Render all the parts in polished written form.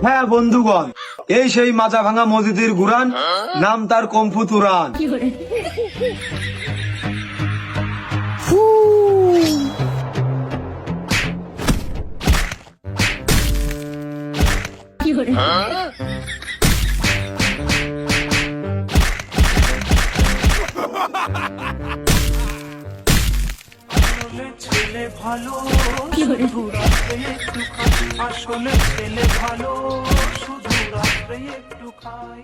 হ্যাঁ বন্ধুগণ, এই সেই মাজা ভাঙা মসজিদের গুরান, নাম তার কম্ফু তুরান। ছেলে ভালো শুধু রাত্রে একটু খায়, আসলে ছেলে ভালো শুধু রাত্রে একটু খায়।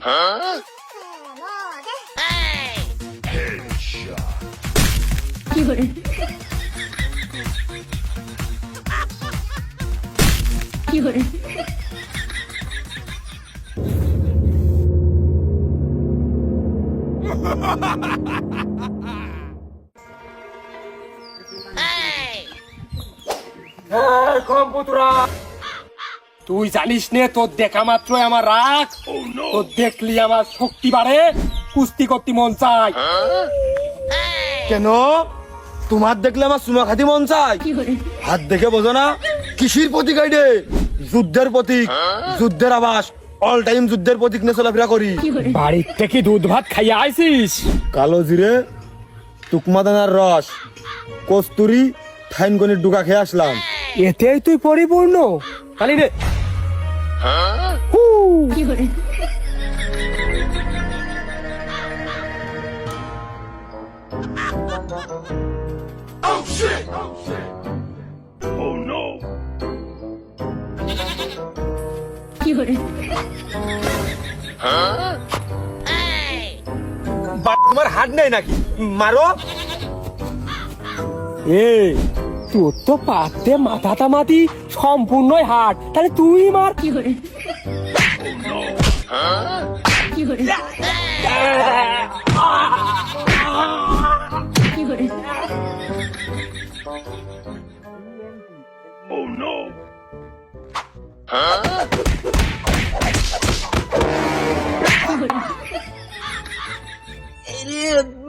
তুই জানিস নে তোর দেখা মাত্রই আমার রাগ, তোর দেখলি আমার শক্তি বাড়ে, কুস্তি করতে মন চায়। কেন তোমার দেখলে আমার সুমা খাতি মন চাই? হাত দেখে বোঝো না কৃষির প্রতীক আইডে, যুদ্ধের প্রতীক, যুদ্ধের আবাস, অল টাইম যুদ্ধের প্রতীক নিয়ে চলাফেরা করি। বাড়ির থেকে দুধ ভাত খাইয়া আইছিস? কালো জিরে, তুকমাদানার রস, কস্তুরি, থাইনগনির ডুকা খেয়ে আসলাম। এতেই তুই পরিপূর্ণ? খালি রে তোমার হাত নেই নাকি? মারো। এই তোর তো পাতে মাথাটা মাটি সম্পূর্ণই হাট, তাহলে তুই মার।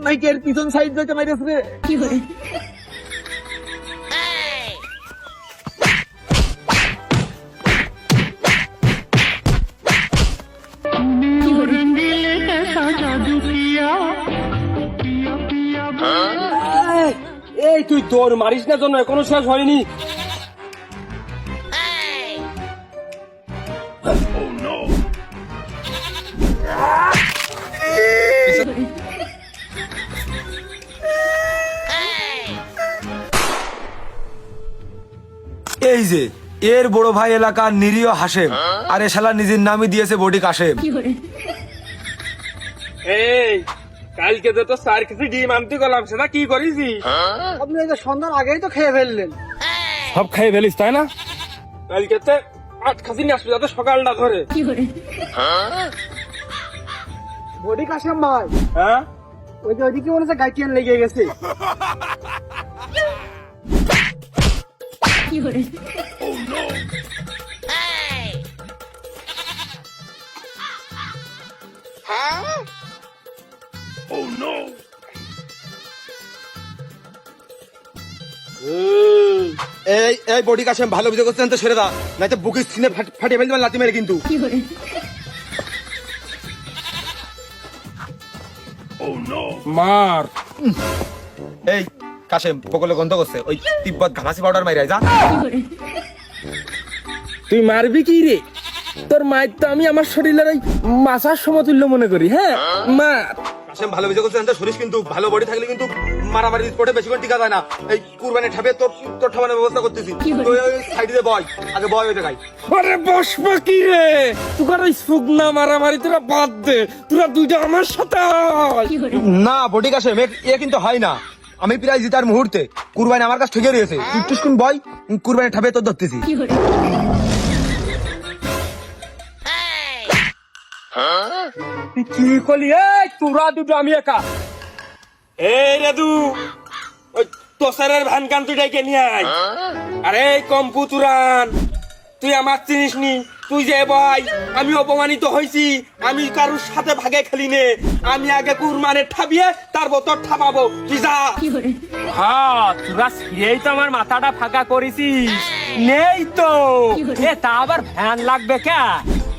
মাইকের পিছন সাইড থেকে মাইরেছে। এই তুই দৌড় মারিস না, জন্য এখনো শেষ হয়নি। এই যে এর বড় ভাই এলাকার নিরীহ হাসেম, আর এ শালা নিজের নামই দিয়েছে বডি কাশেম। এই কালকে তো স্যার কিছু ডিম আনতে গেলাম, সেটা কি করিস? আপনি এই যে সন্ধ্যার আগেই তো খেয়ে ফেললেন। সব খেয়ে ফেলিস তাই না? কালকে তো আট খাসি নিয়ে আসবি যাতে সকালটা ধরে। বডি কাশেম ভাই, হ্যাঁ ওই যে ওইদিকে মনে হচ্ছে গাইটিয়ান লেগে গেছে। এই এই বডি কাশেম ভালো বুঝে করছেন তো ছেড়ে দা, নাই তো বুকের সিনে ফাটিয়ে ফেলতে লাতি মেরে কিন্তু। মার। এই কাশেম পকলে গন্ধ করছে, ওই তিব্বত ঘামাসি পাউডার মাইরাই যা। তুই মারবি কি রে? তোর মায়ের তো আমি আমার শরীরের ওই মাছার সমতুল্য মনে করি। হ্যাঁ মার। কাশেম ভালো বুঝে করছেন তো শরীর কিন্তু ভালো বডি থাকলে কিন্তু মারামারি স্পটে বেশিক্ষণ টিকা যায় না। এই কুরবানি ঠাবে তোর তোর ঠাবানোর ব্যবস্থা করতেছি, তুই ওই সাইডে বয়, আগে বয় ওই জায়গায়। আরে বসবা কি রে? তোর ওই শুকনা মারামারি তোরা বাদ দে, তোরা দুইটা আমার সাথে আয়। না বডি কাশেম এ কিন্তু হয় না, আমি প্রায় জিতার মুহূর্তে কুরবানি আমার কাছে ঠেকে রয়েছে, তুই টুসকুন বয়, কুরবানি ঠাবে তোর ধরতেছি। কি করলি? এই তোরা দুটো আমি একা। এই রেদু, ওই তোসারের ভ্যান কান তুই ডেকে নিয়ে আয়। আরে কম্পু তুরান, তুই আমার চিনিস নি, তুই যে ভাই আমি অপমানিত হয়েছি, আমি কারোর সাথে ভাগে খেলি নে, আমি আগে কুরমানে ঠাবিয়ে তারপর তোর ঠাপাবো, তুই যা। হ্যাঁ তোরা সেই তো আমার মাথাটা ফাঁকা করেছিস, নেই তো এ তা আবার ভ্যান লাগবে কে?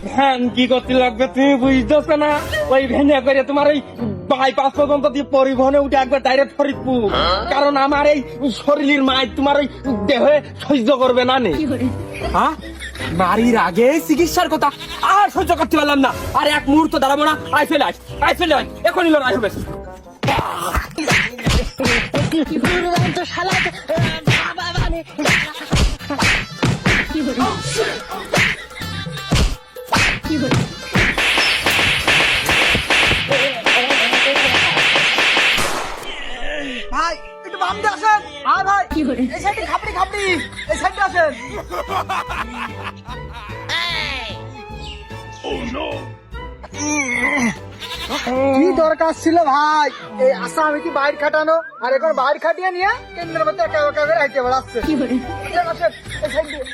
ভ্যান কি করতে লাগবে তুমি বুঝতেছ না? ওই ভ্যানে করে তোমার ওই বাইপাস পর্যন্ত দিয়ে পরিবহনে উঠে একবার ডাইরেক্ট ফরিদপুর, কারণ আমার এই শরীরের মায় তোমার ওই দেহে সহ্য করবে না নে। হ্যাঁ মারির আগে চিকিৎসার কথা আর সহ্য করতে পারলাম না, আর এক মুহূর্ত দাঁড়াবো না, আয় ফেলে এখনই লড়াই হবে। ভাই একটু বাম দিয়ে আসেন। হ্যাঁ ভাই এই সাইডে খাপড়ি খাপড়ি, এই সাইডে আসেন। কি দরকার ছিল ভাই এই আসামি কি বাইর খাটানো, আর এখন বাইর খাটিয়ে নিয়ে কেন্দ্রের মধ্যে একা একা করে আইতে বেড়াচ্ছে। আসেন এই সাইড দিয়ে।